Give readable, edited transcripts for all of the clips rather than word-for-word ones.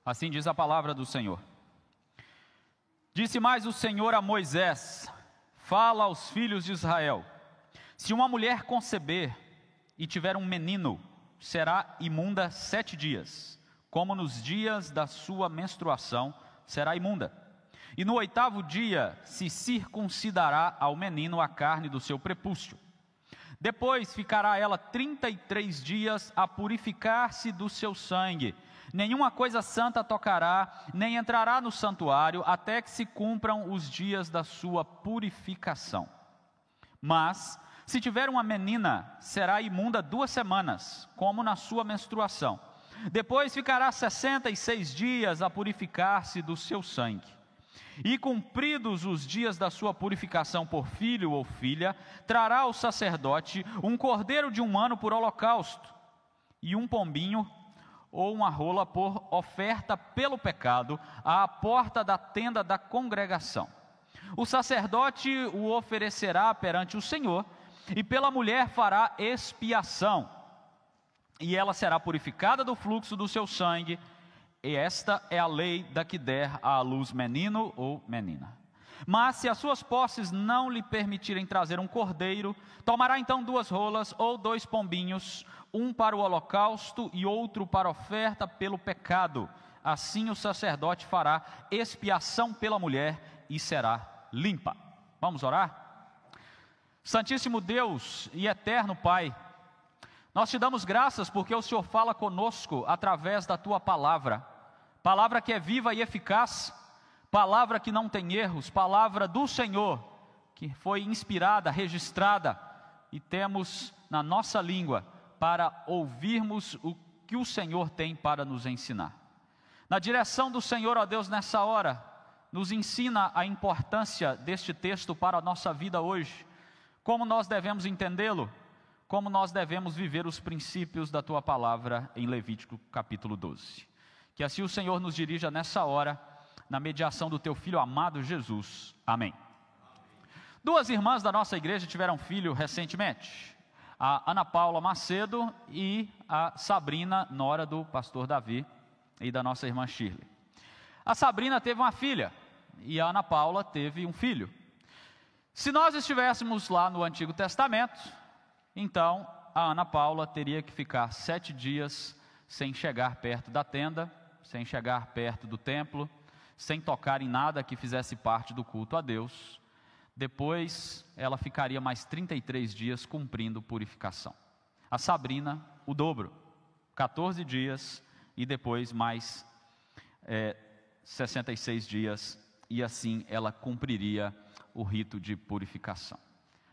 Assim diz a palavra do Senhor. Disse mais o Senhor a Moisés: fala aos filhos de Israel: se uma mulher conceber e tiver um menino, será imunda 7 dias, como nos dias da sua menstruação será imunda. E no 8º dia se circuncidará ao menino a carne do seu prepúcio. Depois ficará ela 33 dias a purificar-se do seu sangue. Nenhuma coisa santa tocará, nem entrará no santuário, até que se cumpram os dias da sua purificação. Mas, se tiver uma menina, será imunda 2 semanas, como na sua menstruação. Depois ficará 66 dias a purificar-se do seu sangue. E cumpridos os dias da sua purificação por filho ou filha, trará ao sacerdote um cordeiro de 1 ano por holocausto, e um pombinho ou uma rola por oferta pelo pecado, à porta da tenda da congregação. O sacerdote o oferecerá perante o Senhor, e pela mulher fará expiação, e ela será purificada do fluxo do seu sangue. E esta é a lei da que der à luz menino ou menina. Mas se as suas posses não lhe permitirem trazer um cordeiro, tomará então 2 rolas ou 2 pombinhos, um para o holocausto e outro para oferta pelo pecado. Assim o sacerdote fará expiação pela mulher e será limpa. Vamos orar? Santíssimo Deus e eterno Pai, nós te damos graças porque o Senhor fala conosco através da tua palavra. Palavra que é viva e eficaz, palavra que não tem erros, palavra do Senhor, que foi inspirada, registrada, e temos na nossa língua para ouvirmos o que o Senhor tem para nos ensinar. Na direção do Senhor, ó Deus, nessa hora, nos ensina a importância deste texto para a nossa vida hoje, como nós devemos entendê-lo, como nós devemos viver os princípios da tua palavra em Levítico capítulo 12. Que assim o Senhor nos dirija nessa hora, na mediação do teu Filho amado Jesus. Amém. 2 irmãs da nossa igreja tiveram filho recentemente. A Ana Paula Macedo e a Sabrina, nora do pastor Davi e da nossa irmã Shirley. A Sabrina teve uma filha e a Ana Paula teve um filho. Se nós estivéssemos lá no Antigo Testamento, então a Ana Paula teria que ficar 7 dias sem chegar perto da tenda, sem chegar perto do templo, sem tocar em nada que fizesse parte do culto a Deus. Depois ela ficaria mais 33 dias cumprindo purificação. A Sabrina, o dobro, 14 dias e depois mais 66 dias, e assim ela cumpriria o rito de purificação.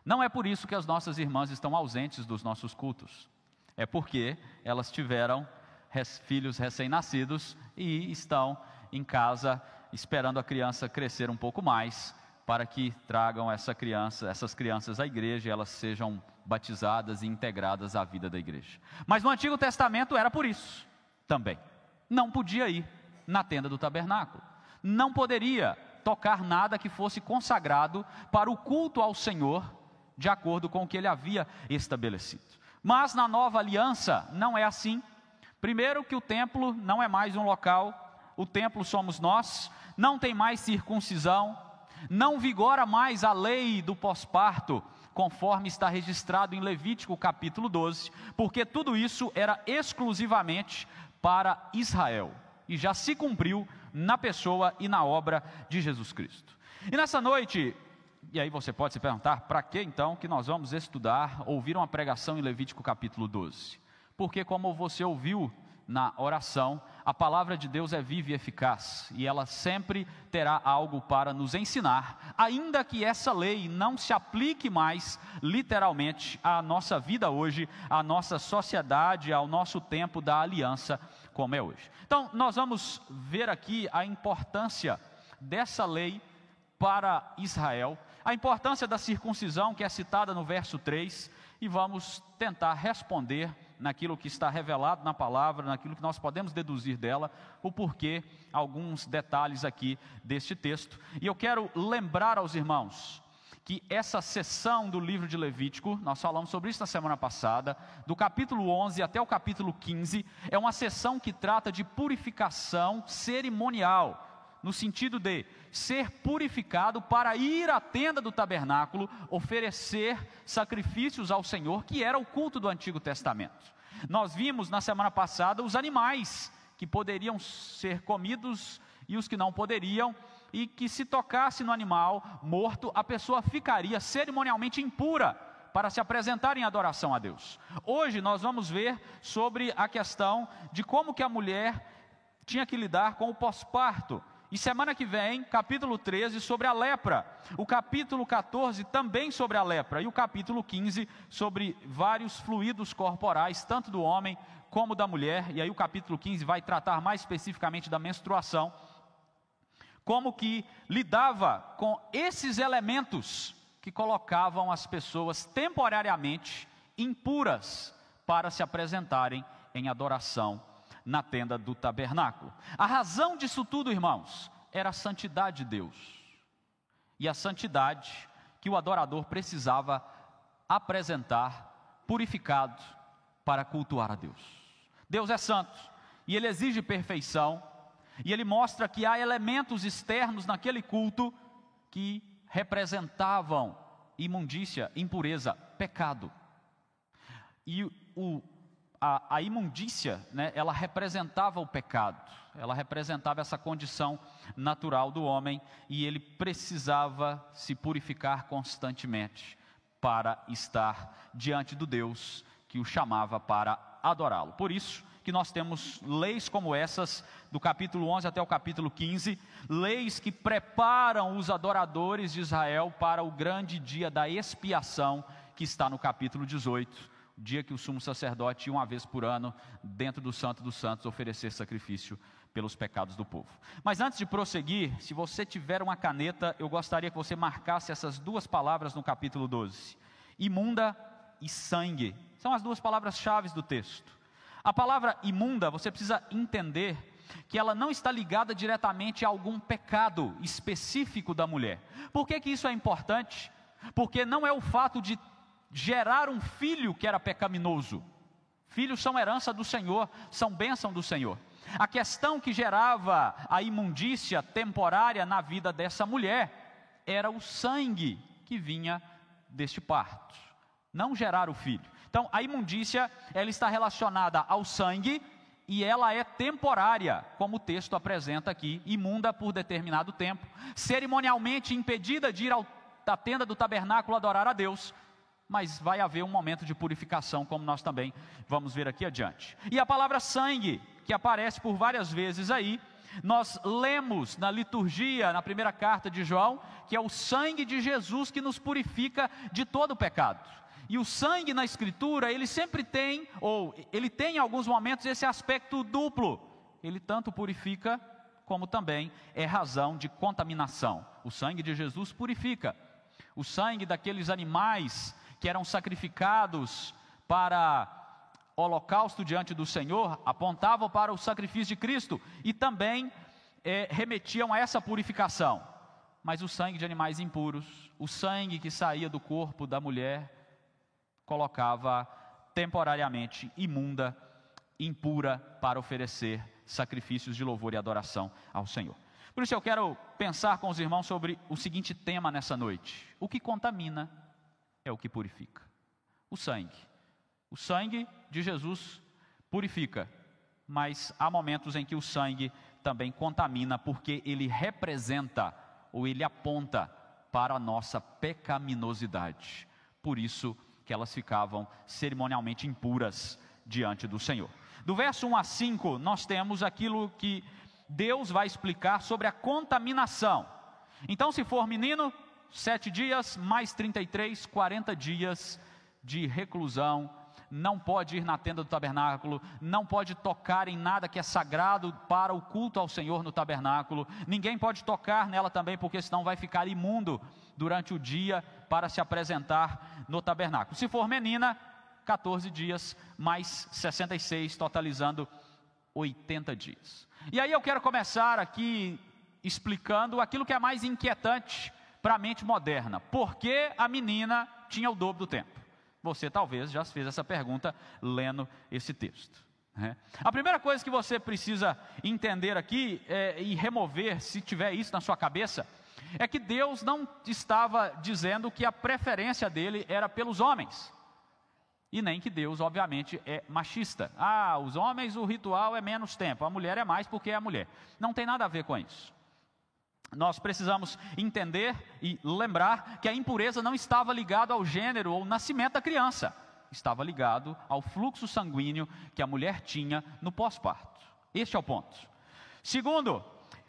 Não é por isso que as nossas irmãs estão ausentes dos nossos cultos, é porque elas tiveram filhos recém-nascidos e estão em casa esperando a criança crescer um pouco mais, para que tragam essas crianças à igreja e elas sejam batizadas e integradas à vida da igreja. Mas no Antigo Testamento era por isso também. Não podia ir na tenda do tabernáculo, não poderia tocar nada que fosse consagrado para o culto ao Senhor, de acordo com o que ele havia estabelecido. Mas na nova aliança não é assim. Primeiro que o templo não é mais um local, o templo somos nós, não tem mais circuncisão, não vigora mais a lei do pós-parto, conforme está registrado em Levítico capítulo 12, porque tudo isso era exclusivamente para Israel, e já se cumpriu na pessoa e na obra de Jesus Cristo. E nessa noite, e aí você pode se perguntar, para que então que nós vamos estudar, ouvir uma pregação em Levítico capítulo 12? Porque como você ouviu na oração, a palavra de Deus é viva e eficaz, e ela sempre terá algo para nos ensinar, ainda que essa lei não se aplique mais literalmente à nossa vida hoje, à nossa sociedade, ao nosso tempo da aliança, como é hoje. Então nós vamos ver aqui a importância dessa lei para Israel, a importância da circuncisão que é citada no verso 3, e vamos tentar responder naquilo que está revelado na palavra, naquilo que nós podemos deduzir dela, o porquê, alguns detalhes aqui deste texto. E eu quero lembrar aos irmãos que essa seção do livro de Levítico, nós falamos sobre isso na semana passada, do capítulo 11 até o capítulo 15, é uma seção que trata de purificação cerimonial, no sentido de ser purificado para ir à tenda do tabernáculo, oferecer sacrifícios ao Senhor, que era o culto do Antigo Testamento. Nós vimos na semana passada os animais que poderiam ser comidos e os que não poderiam, e que se tocasse no animal morto, a pessoa ficaria cerimonialmente impura para se apresentar em adoração a Deus. Hoje nós vamos ver sobre a questão de como que a mulher tinha que lidar com o pós-parto. E semana que vem, capítulo 13, sobre a lepra. O capítulo 14 também sobre a lepra. E o capítulo 15 sobre vários fluidos corporais, tanto do homem como da mulher. E aí o capítulo 15 vai tratar mais especificamente da menstruação. Como que lidava com esses elementos que colocavam as pessoas temporariamente impuras para se apresentarem em adoração na tenda do tabernáculo. A razão disso tudo, irmãos, era a santidade de Deus. E a santidade que o adorador precisava apresentar, purificado, para cultuar a Deus. Deus é santo, e Ele exige perfeição, e Ele mostra que há elementos externos naquele culto que representavam imundícia, impureza, pecado. E a imundícia, né, ela representava o pecado, ela representava essa condição natural do homem, e ele precisava se purificar constantemente para estar diante do Deus que o chamava para adorá-lo. Por isso que nós temos leis como essas, do capítulo 11 até o capítulo 15, leis que preparam os adoradores de Israel para o grande dia da expiação, que está no capítulo 18, o dia que o sumo sacerdote ia uma vez por ano, dentro do Santo dos Santos, oferecer sacrifício pelos pecados do povo. Mas antes de prosseguir, se você tiver uma caneta, eu gostaria que você marcasse essas duas palavras no capítulo 12, imunda e sangue, são as duas palavras-chave do texto. A palavra imunda, você precisa entender que ela não está ligada diretamente a algum pecado específico da mulher. Por que isso é importante? Porque não é o fato de gerar um filho que era pecaminoso. Filhos são herança do Senhor, são bênção do Senhor. A questão que gerava a imundícia temporária na vida dessa mulher era o sangue que vinha deste parto, não gerar o filho. Então, a imundícia, ela está relacionada ao sangue e ela é temporária, como o texto apresenta aqui, imunda por determinado tempo, cerimonialmente impedida de ir à tenda do tabernáculo adorar a Deus, mas vai haver um momento de purificação, como nós também vamos ver aqui adiante. E a palavra sangue, que aparece por várias vezes aí, nós lemos na liturgia, na primeira carta de João, que é o sangue de Jesus que nos purifica de todo o pecado. E o sangue na Escritura, ele sempre tem, ou ele tem em alguns momentos esse aspecto duplo. Ele tanto purifica, como também é razão de contaminação. O sangue de Jesus purifica. O sangue daqueles animais que eram sacrificados para holocausto diante do Senhor, apontavam para o sacrifício de Cristo e também remetiam a essa purificação. Mas o sangue de animais impuros, o sangue que saía do corpo da mulher, colocava temporariamente imunda, impura, para oferecer sacrifícios de louvor e adoração ao Senhor. Por isso eu quero pensar com os irmãos sobre o seguinte tema nessa noite: o que contamina é o que purifica. O sangue de Jesus purifica, mas há momentos em que o sangue também contamina, porque ele representa ou ele aponta para a nossa pecaminosidade. Por isso que elas ficavam cerimonialmente impuras diante do Senhor. Do verso 1 a 5, nós temos aquilo que Deus vai explicar sobre a contaminação. Então, se for menino, 7 dias, mais 33, 40 dias de reclusão, não pode ir na tenda do tabernáculo, não pode tocar em nada que é sagrado para o culto ao Senhor no tabernáculo, ninguém pode tocar nela também, porque senão vai ficar imundo durante o dia para se apresentar no tabernáculo. Se for menina, 14 dias, mais 66, totalizando 80 dias. E aí eu quero começar aqui explicando aquilo que é mais inquietante para a mente moderna: por que a menina tinha o dobro do tempo? Você talvez já fez essa pergunta lendo esse texto, né? A primeira coisa que você precisa entender aqui e remover, se tiver isso na sua cabeça, é que Deus não estava dizendo que a preferência dele era pelos homens, e nem que Deus, obviamente, é machista. Os homens, o ritual é menos tempo, a mulher é mais porque é a mulher. Não tem nada a ver com isso. Nós precisamos entender e lembrar que a impureza não estava ligada ao gênero ou ao nascimento da criança. Estava ligado ao fluxo sanguíneo que a mulher tinha no pós-parto. Este é o ponto. Segundo,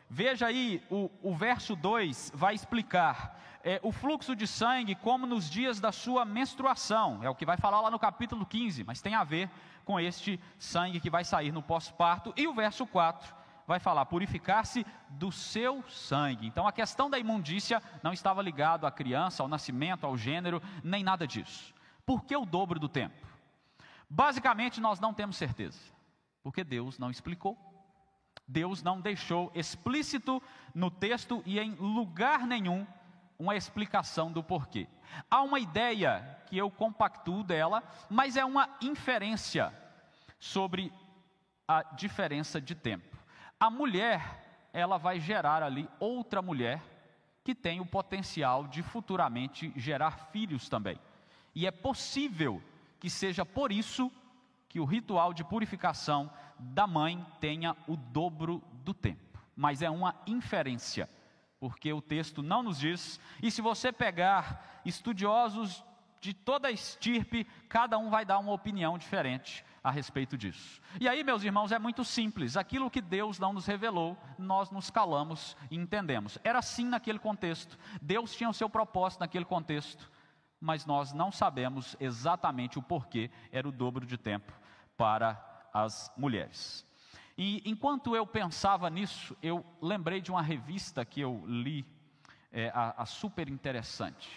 veja aí, o verso 2 vai explicar o fluxo de sangue como nos dias da sua menstruação. É o que vai falar lá no capítulo 15, mas tem a ver com este sangue que vai sair no pós-parto. E o verso 4 vai falar: purificar-se do seu sangue. Então a questão da imundícia não estava ligado à criança, ao nascimento, ao gênero, nem nada disso. Por que o dobro do tempo? Basicamente nós não temos certeza, porque Deus não explicou. Deus não deixou explícito no texto e em lugar nenhum uma explicação do porquê. Há uma ideia que eu compactuo dela, mas é uma inferência sobre a diferença de tempo. A mulher, ela vai gerar ali outra mulher que tem o potencial de futuramente gerar filhos também. E é possível que seja por isso que o ritual de purificação da mãe tenha o dobro do tempo. Mas é uma inferência, porque o texto não nos diz. E se você pegar estudiosos de toda a estirpe, cada um vai dar uma opinião diferente a respeito disso. E aí, meus irmãos, é muito simples. Aquilo que Deus não nos revelou, nós nos calamos e entendemos. Era assim naquele contexto. Deus tinha o seu propósito naquele contexto, mas nós não sabemos exatamente o porquê era o dobro de tempo para as mulheres. E enquanto eu pensava nisso, eu lembrei de uma revista que eu li, super interessante.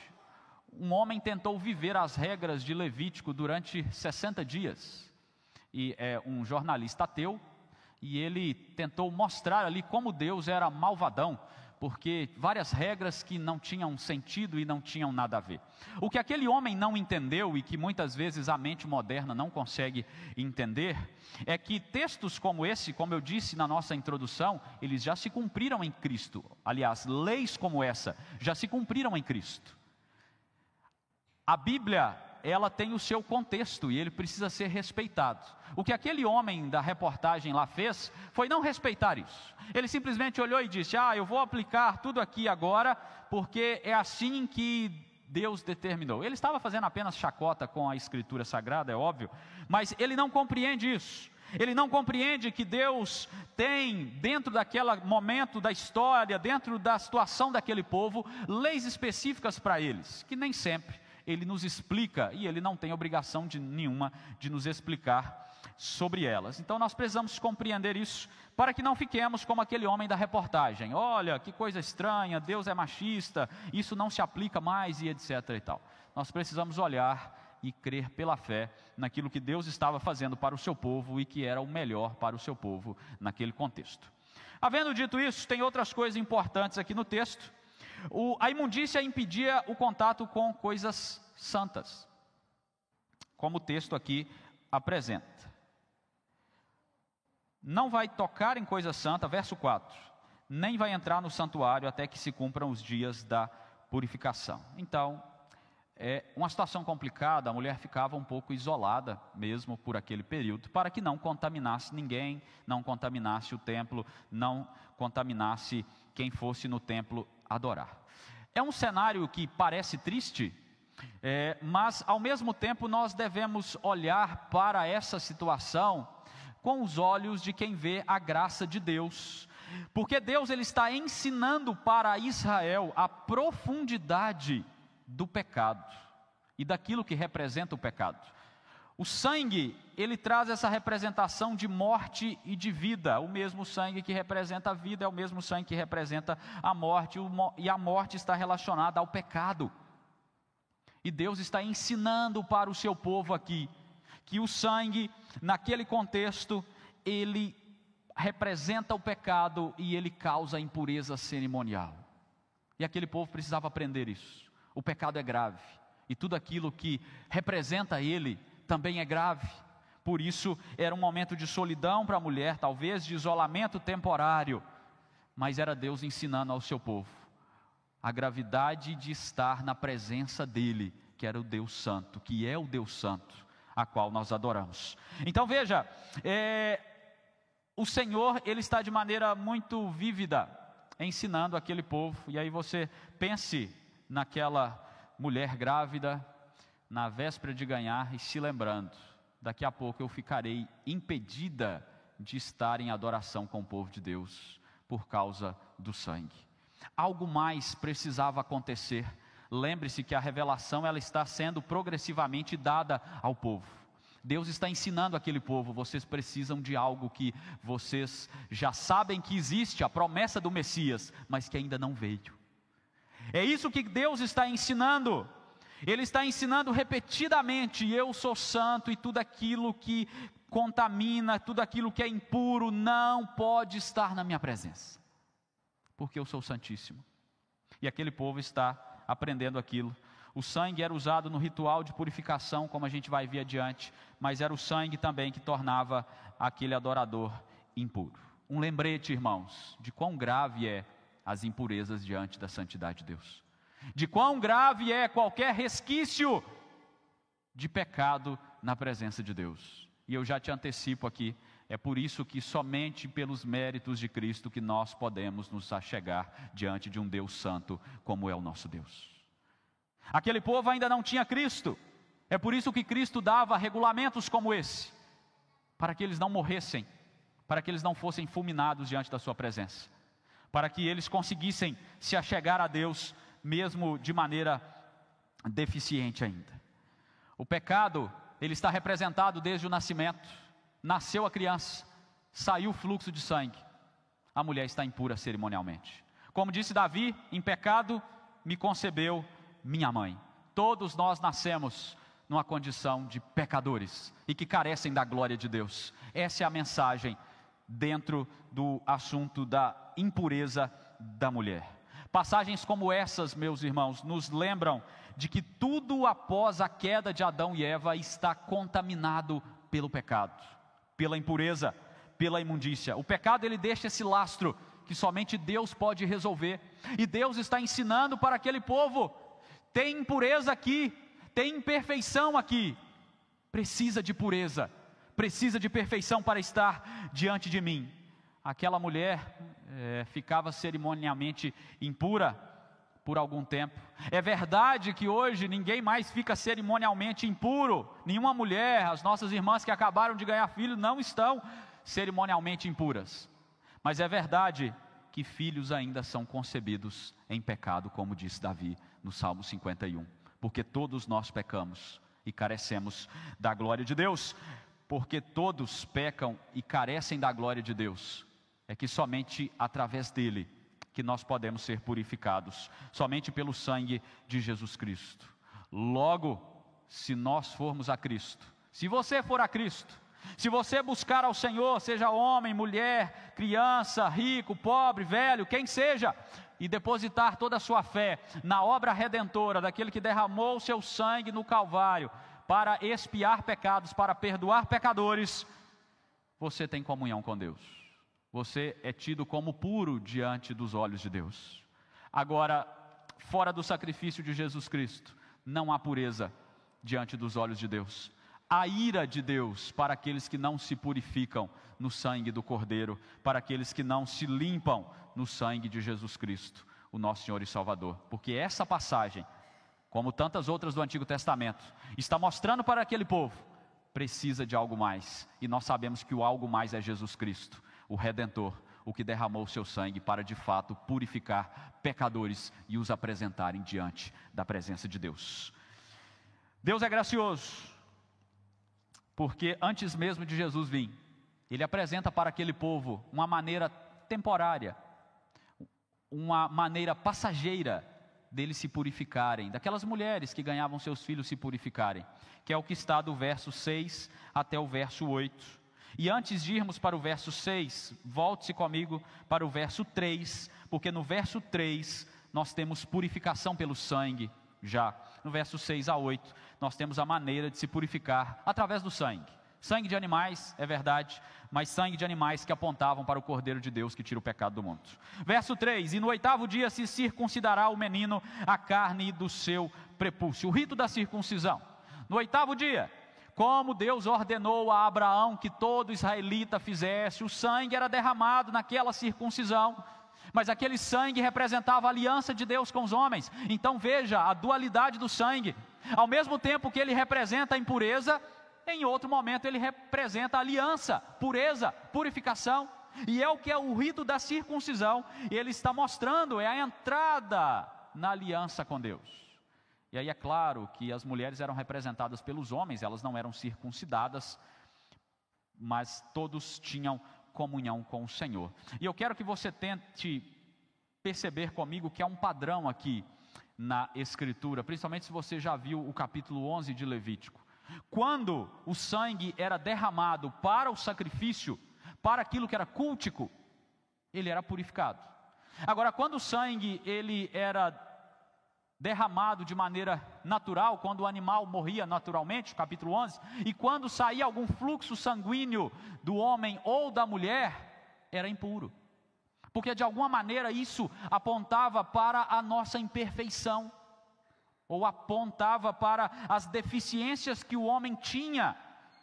Um homem tentou viver as regras de Levítico durante 60 dias. E é um jornalista ateu, e ele tentou mostrar ali como Deus era malvadão, porque várias regras que não tinham sentido e não tinham nada a ver. O que aquele homem não entendeu, e que muitas vezes a mente moderna não consegue entender, é que textos como esse, como eu disse na nossa introdução, eles já se cumpriram em Cristo. Aliás, leis como essa já se cumpriram em Cristo. A Bíblia, ela tem o seu contexto e ele precisa ser respeitado. O que aquele homem da reportagem lá fez foi não respeitar isso. Ele simplesmente olhou e disse: eu vou aplicar tudo aqui agora, porque é assim que Deus determinou. Ele estava fazendo apenas chacota com a Escritura Sagrada, é óbvio, mas ele não compreende isso. Ele não compreende que Deus tem, dentro daquele momento da história, dentro da situação daquele povo, leis específicas para eles, que nem sempre Ele nos explica, e Ele não tem obrigação nenhuma de nos explicar sobre elas. Então nós precisamos compreender isso, para que não fiquemos como aquele homem da reportagem: olha, que coisa estranha, Deus é machista, isso não se aplica mais, e etc. e tal. Nós precisamos olhar e crer pela fé naquilo que Deus estava fazendo para o seu povo, e que era o melhor para o seu povo naquele contexto. Havendo dito isso, tem outras coisas importantes aqui no texto. A imundícia impedia o contato com coisas santas, como o texto aqui apresenta. Não vai tocar em coisa santa, verso 4, nem vai entrar no santuário até que se cumpram os dias da purificação. Então, é uma situação complicada. A mulher ficava um pouco isolada mesmo por aquele período, para que não contaminasse ninguém, não contaminasse o templo, não contaminasse quem fosse no templo adorar. É um cenário que parece triste, mas ao mesmo tempo nós devemos olhar para essa situação com os olhos de quem vê a graça de Deus, porque Deus ele está ensinando para Israel a profundidade do pecado e daquilo que representa o pecado. O sangue, ele traz essa representação de morte e de vida. O mesmo sangue que representa a vida é o mesmo sangue que representa a morte, e a morte está relacionada ao pecado. E Deus está ensinando para o seu povo aqui, que o sangue, naquele contexto, ele representa o pecado e ele causa impureza cerimonial. E aquele povo precisava aprender isso. O pecado é grave, e tudo aquilo que representa ele também é grave. Por isso era um momento de solidão para a mulher, talvez de isolamento temporário, mas era Deus ensinando ao seu povo a gravidade de estar na presença dele, que era o Deus Santo, que é o Deus Santo, a qual nós adoramos. Então veja, o Senhor, Ele está de maneira muito vívida, ensinando aquele povo. E aí você pense naquela mulher grávida, na véspera de ganhar, e se lembrando, daqui a pouco eu ficarei impedida de estar em adoração com o povo de Deus, por causa do sangue. Algo mais precisava acontecer. Lembre-se que a revelação, ela está sendo progressivamente dada ao povo. Deus está ensinando aquele povo: vocês precisam de algo que vocês já sabem que existe, a promessa do Messias, mas que ainda não veio. É isso que Deus está ensinando. Ele está ensinando repetidamente: eu sou santo, e tudo aquilo que contamina, tudo aquilo que é impuro, não pode estar na minha presença, porque eu sou santíssimo. E aquele povo está aprendendo aquilo. O sangue era usado no ritual de purificação, como a gente vai ver adiante, mas era o sangue também que tornava aquele adorador impuro. Um lembrete, irmãos, de quão grave é as impurezas diante da santidade de Deus, de quão grave é qualquer resquício de pecado na presença de Deus. E eu já te antecipo aqui, é por isso que somente pelos méritos de Cristo que nós podemos nos achegar diante de um Deus santo como é o nosso Deus. Aquele povo ainda não tinha Cristo, é por isso que Cristo dava regulamentos como esse, para que eles não morressem, para que eles não fossem fulminados diante da sua presença, para que eles conseguissem se achegar a Deus, mesmo de maneira deficiente ainda. O pecado, ele está representado desde o nascimento. Nasceu a criança, saiu o fluxo de sangue, a mulher está impura cerimonialmente. Como disse Davi, em pecado me concebeu minha mãe. Todos nós nascemos numa condição de pecadores e que carecem da glória de Deus. Essa é a mensagem dentro do assunto da impureza da mulher. Passagens como essas, meus irmãos, nos lembram de que tudo após a queda de Adão e Eva está contaminado pelo pecado, pela impureza, pela imundícia. O pecado, ele deixa esse lastro que somente Deus pode resolver. E Deus está ensinando para aquele povo: tem impureza aqui, tem imperfeição aqui, precisa de pureza, precisa de perfeição para estar diante de mim. Aquela mulher ficava cerimonialmente impura por algum tempo. É verdade que hoje ninguém mais fica cerimonialmente impuro, nenhuma mulher, as nossas irmãs que acabaram de ganhar filho não estão cerimonialmente impuras, mas é verdade que filhos ainda são concebidos em pecado, como disse Davi no Salmo 51, porque todos nós pecamos e carecemos da glória de Deus. Porque todos pecam e carecem da glória de Deus, é que somente através dele que nós podemos ser purificados, somente pelo sangue de Jesus Cristo. Logo, se nós formos a Cristo, se você for a Cristo, se você buscar ao Senhor, seja homem, mulher, criança, rico, pobre, velho, quem seja, e depositar toda a sua fé na obra redentora daquele que derramou o seu sangue no Calvário, para expiar pecados, para perdoar pecadores, você tem comunhão com Deus. Você é tido como puro diante dos olhos de Deus. Agora, fora do sacrifício de Jesus Cristo, não há pureza diante dos olhos de Deus. A ira de Deus para aqueles que não se purificam no sangue do Cordeiro, para aqueles que não se limpam no sangue de Jesus Cristo, o nosso Senhor e Salvador. Porque essa passagem, como tantas outras do Antigo Testamento, está mostrando para aquele povo: precisa de algo mais, e nós sabemos que o algo mais é Jesus Cristo, o Redentor, o que derramou o seu sangue para de fato purificar pecadores e os apresentarem diante da presença de Deus. Deus é gracioso, porque antes mesmo de Jesus vir, Ele apresenta para aquele povo uma maneira temporária, uma maneira passageira deles se purificarem, daquelas mulheres que ganhavam seus filhos se purificarem, que é o que está do verso 6 até o verso 8. E antes de irmos para o verso 6, volte-se comigo para o verso 3, porque no verso 3 nós temos purificação pelo sangue já. No verso 6 a 8, nós temos a maneira de se purificar através do sangue. Sangue de animais, é verdade, mas sangue de animais que apontavam para o Cordeiro de Deus que tira o pecado do mundo. Verso 3, e no 8º dia se circuncidará o menino a carne do seu prepúcio. O rito da circuncisão. No 8º dia, como Deus ordenou a Abraão que todo israelita fizesse, o sangue era derramado naquela circuncisão, mas aquele sangue representava a aliança de Deus com os homens. Então veja a dualidade do sangue. Ao mesmo tempo que ele representa a impureza, em outro momento ele representa a aliança, pureza, purificação. E é o que é o rito da circuncisão. Ele está mostrando, é a entrada na aliança com Deus. E aí é claro que as mulheres eram representadas pelos homens, elas não eram circuncidadas, mas todos tinham comunhão com o Senhor. E eu quero que você tente perceber comigo que há um padrão aqui na Escritura, principalmente se você já viu o capítulo 11 de Levítico. Quando o sangue era derramado para o sacrifício, para aquilo que era cultico, ele era purificado. Agora, quando o sangue ele era derramado de maneira natural, quando o animal morria naturalmente, capítulo 11, e quando saía algum fluxo sanguíneo do homem ou da mulher, era impuro, porque de alguma maneira isso apontava para a nossa imperfeição, ou apontava para as deficiências que o homem tinha,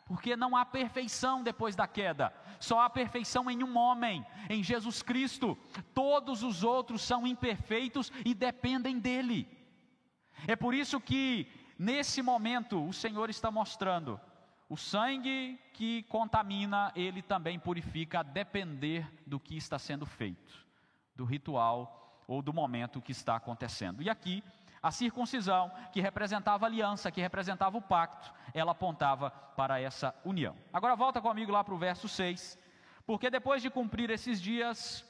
porque não há perfeição depois da queda, só há perfeição em um homem, em Jesus Cristo. Todos os outros são imperfeitos e dependem dele. É por isso que nesse momento o Senhor está mostrando, o sangue que contamina, ele também purifica, a depender do que está sendo feito, do ritual ou do momento que está acontecendo. E aqui a circuncisão, que representava a aliança, que representava o pacto, ela apontava para essa união. Agora volta comigo lá para o verso 6, porque depois de cumprir esses dias,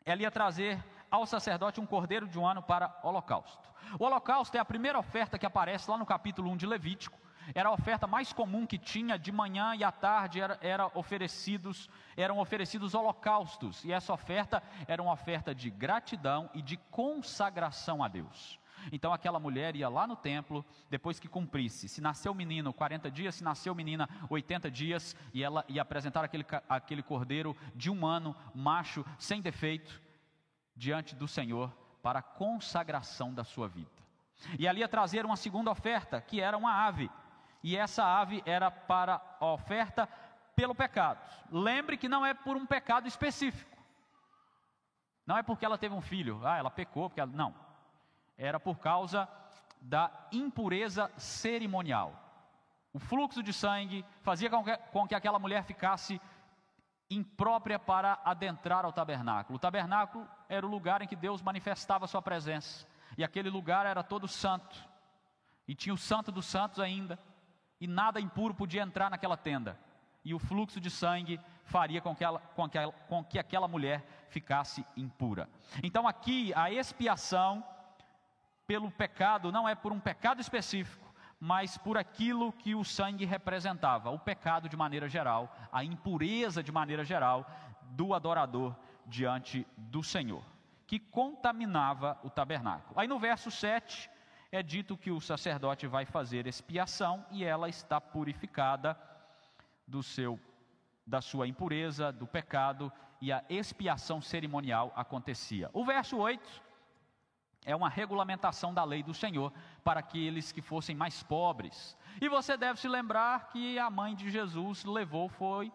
ela ia trazer ao sacerdote um cordeiro de um ano para holocausto. O holocausto é a primeira oferta que aparece lá no capítulo 1 de Levítico. Era a oferta mais comum que tinha, de manhã e à tarde eram oferecidos holocaustos, e essa oferta era uma oferta de gratidão e de consagração a Deus. Então aquela mulher ia lá no templo, depois que cumprisse, se nasceu menino 40 dias, se nasceu menina 80 dias, e ela ia apresentar aquele cordeiro de um ano, macho, sem defeito, diante do Senhor, para a consagração da sua vida. E ali ia trazer uma segunda oferta, que era uma ave, e essa ave era para a oferta pelo pecado. Lembre que não é por um pecado específico, não é porque ela teve um filho, ela pecou, porque ela, não. Era por causa da impureza cerimonial. O fluxo de sangue fazia com que aquela mulher ficasse imprópria para adentrar ao tabernáculo. O tabernáculo era o lugar em que Deus manifestava a sua presença, e aquele lugar era todo santo, e tinha o santo dos santos ainda, e nada impuro podia entrar naquela tenda, e o fluxo de sangue faria com que aquela mulher ficasse impura. Então aqui a expiação pelo pecado não é por um pecado específico, mas por aquilo que o sangue representava, o pecado de maneira geral, a impureza de maneira geral do adorador diante do Senhor, que contaminava o tabernáculo. Aí no verso 7 é dito que o sacerdote vai fazer expiação, e ela está purificada da sua impureza, do pecado, e a expiação cerimonial acontecia. O verso 8 é uma regulamentação da lei do Senhor para aqueles que fossem mais pobres. E você deve se lembrar que a mãe de Jesus foi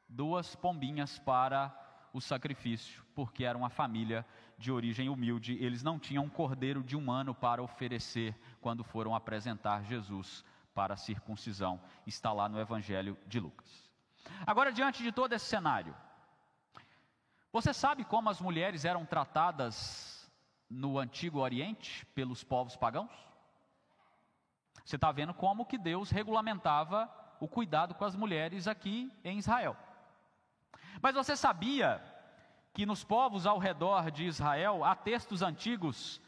2 pombinhas para o sacrifício, porque era uma família de origem humilde. Eles não tinham um cordeiro de um ano para oferecer quando foram apresentar Jesus para a circuncisão. Está lá no Evangelho de Lucas. Agora, diante de todo esse cenário, você sabe como as mulheres eram tratadas no Antigo Oriente pelos povos pagãos? Você está vendo como que Deus regulamentava o cuidado com as mulheres aqui em Israel. Mas você sabia que nos povos ao redor de Israel há textos antigos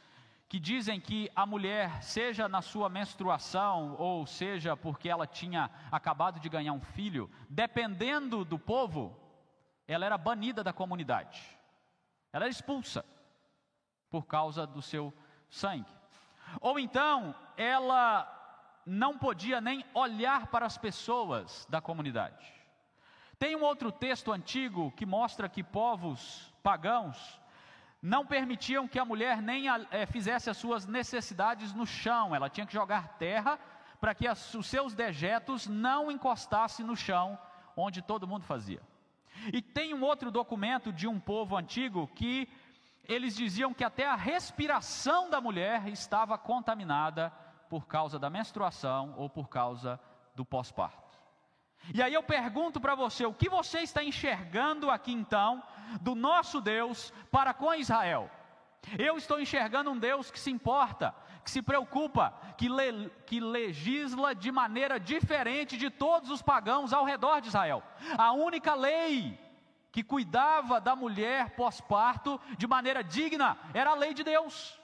que dizem que a mulher, seja na sua menstruação, ou seja porque ela tinha acabado de ganhar um filho, dependendo do povo, ela era banida da comunidade, ela era expulsa. por causa do seu sangue. Ou então, ela não podia nem olhar para as pessoas da comunidade. Tem um outro texto antigo que mostra que povos pagãos não permitiam que a mulher nem fizesse as suas necessidades no chão. Ela tinha que jogar terra para que os seus dejetos não encostassem no chão, onde todo mundo fazia. E tem um outro documento de um povo antigo que eles diziam que até a respiração da mulher estava contaminada por causa da menstruação ou por causa do pós-parto. E aí eu pergunto para você, o que você está enxergando aqui então, do nosso Deus para com Israel? Eu estou enxergando um Deus que se importa, que se preocupa, que legisla de maneira diferente de todos os pagãos ao redor de Israel. A única lei que cuidava da mulher pós-parto de maneira digna era a lei de Deus.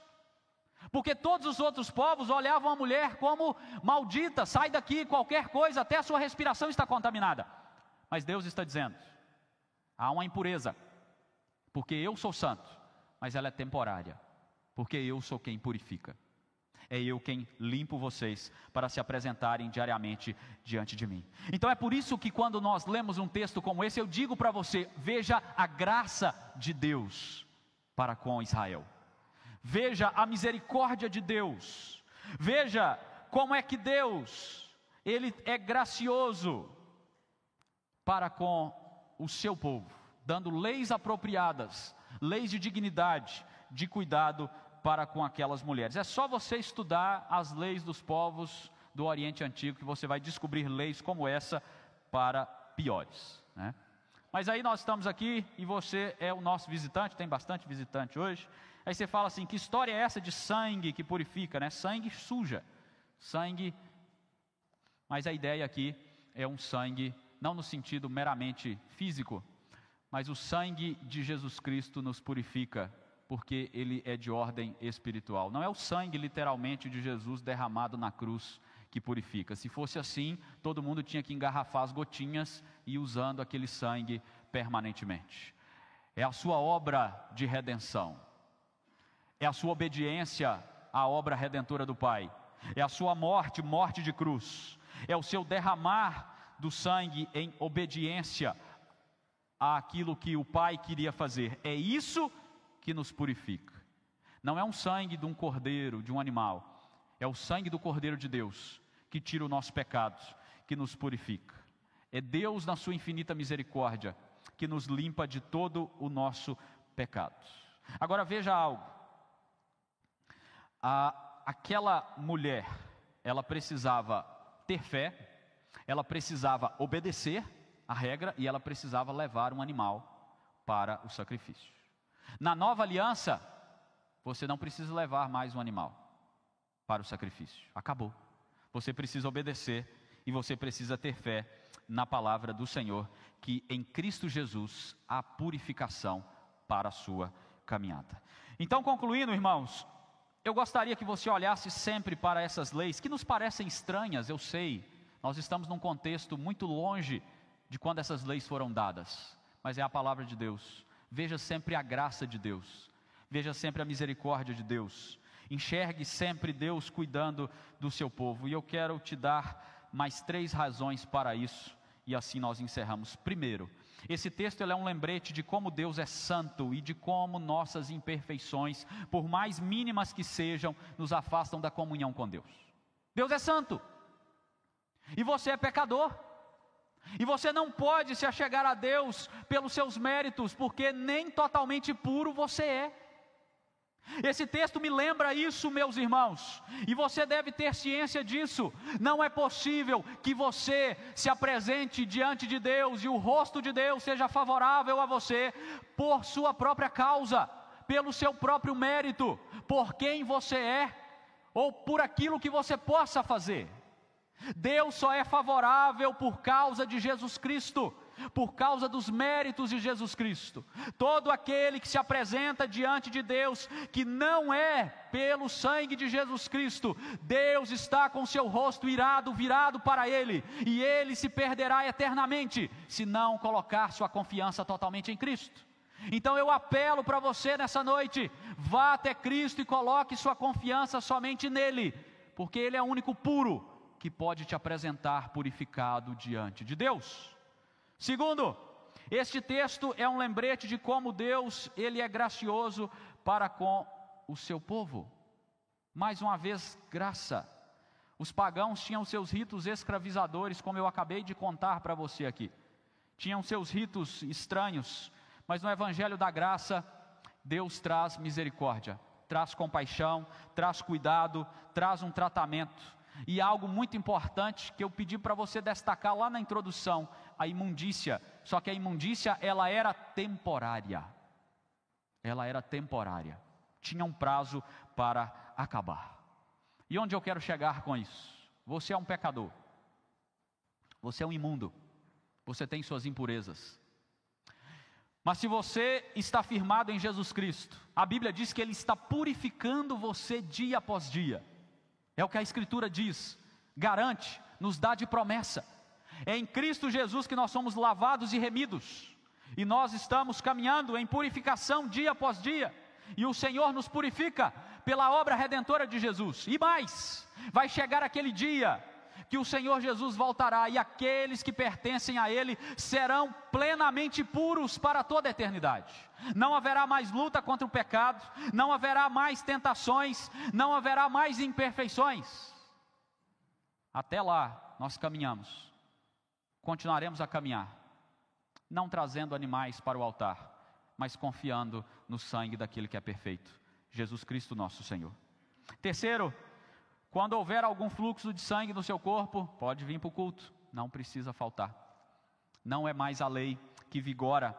Porque todos os outros povos olhavam a mulher como maldita, sai daqui, qualquer coisa, até a sua respiração está contaminada. Mas Deus está dizendo, há uma impureza, porque eu sou santo, mas ela é temporária, porque eu sou quem purifica. É eu quem limpo vocês para se apresentarem diariamente diante de mim. Então é por isso que quando nós lemos um texto como esse, eu digo para você, veja a graça de Deus para com Israel. Veja a misericórdia de Deus. Veja como é que Deus, Ele é gracioso para com o seu povo, dando leis apropriadas, leis de dignidade, de cuidado para com aquelas mulheres. É só você estudar as leis dos povos do Oriente Antigo que você vai descobrir leis como essa para piores, né? Mas aí nós estamos aqui e você é o nosso visitante, tem bastante visitante hoje. Aí você fala assim, que história é essa de sangue que purifica, né? Sangue suja, sangue, mas a ideia aqui é um sangue, não no sentido meramente físico, mas o sangue de Jesus Cristo nos purifica, porque ele é de ordem espiritual. Não é o sangue literalmente de Jesus derramado na cruz que purifica. Se fosse assim, todo mundo tinha que engarrafar as gotinhas e ir usando aquele sangue permanentemente. É a sua obra de redenção. É a sua obediência à obra redentora do Pai. É a sua morte, morte de cruz. É o seu derramar do sangue em obediência àquilo que o Pai queria fazer. É isso que nos purifica. Não é um sangue de um cordeiro, de um animal. É o sangue do Cordeiro de Deus que tira o nosso pecado, que nos purifica. É Deus na sua infinita misericórdia que nos limpa de todo o nosso pecado. Agora veja algo. Aquela mulher, ela precisava ter fé, ela precisava obedecer a regra e ela precisava levar um animal para o sacrifício. Na nova aliança, você não precisa levar mais um animal para o sacrifício. Acabou. Você precisa obedecer e você precisa ter fé na palavra do Senhor, que em Cristo Jesus há purificação para a sua caminhada. Então, concluindo, irmãos, eu gostaria que você olhasse sempre para essas leis, que nos parecem estranhas, eu sei, nós estamos num contexto muito longe de quando essas leis foram dadas, mas é a palavra de Deus. Veja sempre a graça de Deus, veja sempre a misericórdia de Deus, enxergue sempre Deus cuidando do seu povo, e eu quero te dar mais 3 razões para isso, e assim nós encerramos. Primeiro, esse texto ele é um lembrete de como Deus é santo e de como nossas imperfeições, por mais mínimas que sejam, nos afastam da comunhão com Deus. Deus é santo, e você é pecador, e você não pode se achegar a Deus pelos seus méritos, porque nem totalmente puro você é. Esse texto me lembra isso, meus irmãos, e você deve ter ciência disso. Não é possível que você se apresente diante de Deus e o rosto de Deus seja favorável a você por sua própria causa, pelo seu próprio mérito, por quem você é, ou por aquilo que você possa fazer. Deus só é favorável por causa de Jesus Cristo, por causa dos méritos de Jesus Cristo. Todo aquele que se apresenta diante de Deus, que não é pelo sangue de Jesus Cristo, Deus está com seu rosto irado, virado para ele, e ele se perderá eternamente, se não colocar sua confiança totalmente em Cristo. Então eu apelo para você nessa noite: vá até Cristo e coloque sua confiança somente nele, porque Ele é o único puro que pode te apresentar purificado diante de Deus. Segundo, este texto é um lembrete de como Deus, Ele é gracioso para com o seu povo. Mais uma vez, graça. Os pagãos tinham seus ritos escravizadores, como eu acabei de contar para você aqui. Tinham seus ritos estranhos, mas no Evangelho da Graça, Deus traz misericórdia, traz compaixão, traz cuidado, traz um tratamento. E algo muito importante que eu pedi para você destacar lá na introdução: a imundícia. Só que a imundícia, ela era temporária. Ela era temporária. Tinha um prazo para acabar. E onde eu quero chegar com isso? Você é um pecador. Você é um imundo. Você tem suas impurezas. Mas se você está firmado em Jesus Cristo, a Bíblia diz que Ele está purificando você dia após dia. É o que a Escritura diz, garante, nos dá de promessa. É em Cristo Jesus que nós somos lavados e remidos. E nós estamos caminhando em purificação dia após dia. E o Senhor nos purifica pela obra redentora de Jesus. E mais, vai chegar aquele dia que o Senhor Jesus voltará, e aqueles que pertencem a Ele serão plenamente puros para toda a eternidade. Não haverá mais luta contra o pecado, não haverá mais tentações, não haverá mais imperfeições. Até lá nós caminhamos, continuaremos a caminhar, não trazendo animais para o altar, mas confiando no sangue daquele que é perfeito, Jesus Cristo nosso Senhor. Terceiro, quando houver algum fluxo de sangue no seu corpo, pode vir para o culto, não precisa faltar. Não é mais a lei que vigora.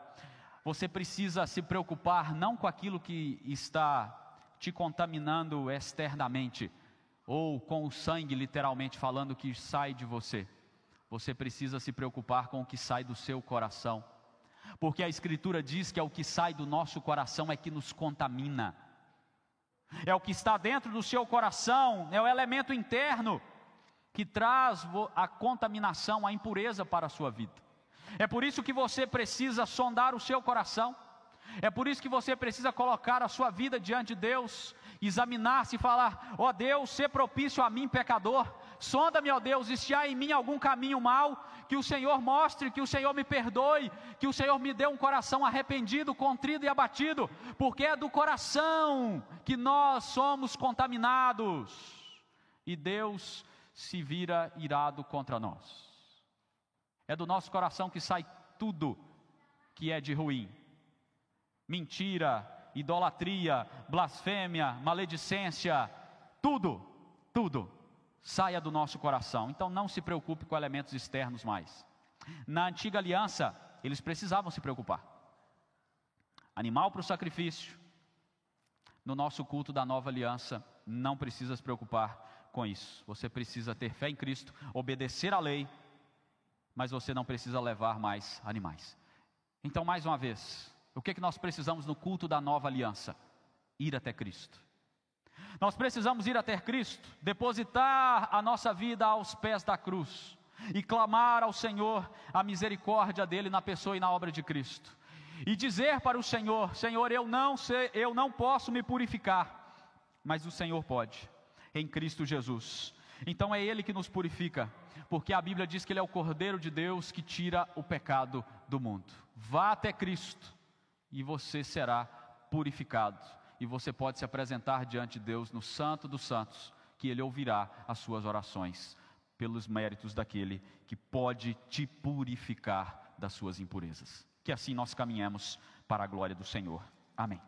Você precisa se preocupar não com aquilo que está te contaminando externamente, ou com o sangue, literalmente falando, que sai de você. Você precisa se preocupar com o que sai do seu coração, porque a Escritura diz que é o que sai do nosso coração é que nos contamina. É o que está dentro do seu coração, é o elemento interno que traz a contaminação, a impureza para a sua vida. É por isso que você precisa sondar o seu coração. É por isso que você precisa colocar a sua vida diante de Deus, examinar-se e falar: ó Deus, sê propício a mim, pecador. Sonda-me, ó Deus, e se há em mim algum caminho mau, que o Senhor mostre, que o Senhor me perdoe, que o Senhor me dê um coração arrependido, contrito e abatido, porque é do coração que nós somos contaminados, e Deus se vira irado contra nós. É do nosso coração que sai tudo que é de ruim: mentira, idolatria, blasfêmia, maledicência, tudo saia do nosso coração. Então não se preocupe com elementos externos mais. Na antiga aliança, eles precisavam se preocupar. Animal para o sacrifício. No nosso culto da nova aliança, não precisa se preocupar com isso. Você precisa ter fé em Cristo, obedecer à lei, mas você não precisa levar mais animais. Então, mais uma vez, o que nós precisamos no culto da nova aliança? Ir até Cristo. Nós precisamos ir até Cristo, depositar a nossa vida aos pés da cruz e clamar ao Senhor a misericórdia dele na pessoa e na obra de Cristo, e dizer para o Senhor: Senhor, eu não posso me purificar, mas o Senhor pode, em Cristo Jesus. Então é Ele que nos purifica, porque a Bíblia diz que Ele é o Cordeiro de Deus que tira o pecado do mundo. Vá até Cristo e você será purificado, e você pode se apresentar diante de Deus no Santo dos Santos, que Ele ouvirá as suas orações, pelos méritos daquele que pode te purificar das suas impurezas. Que assim nós caminhemos para a glória do Senhor. Amém.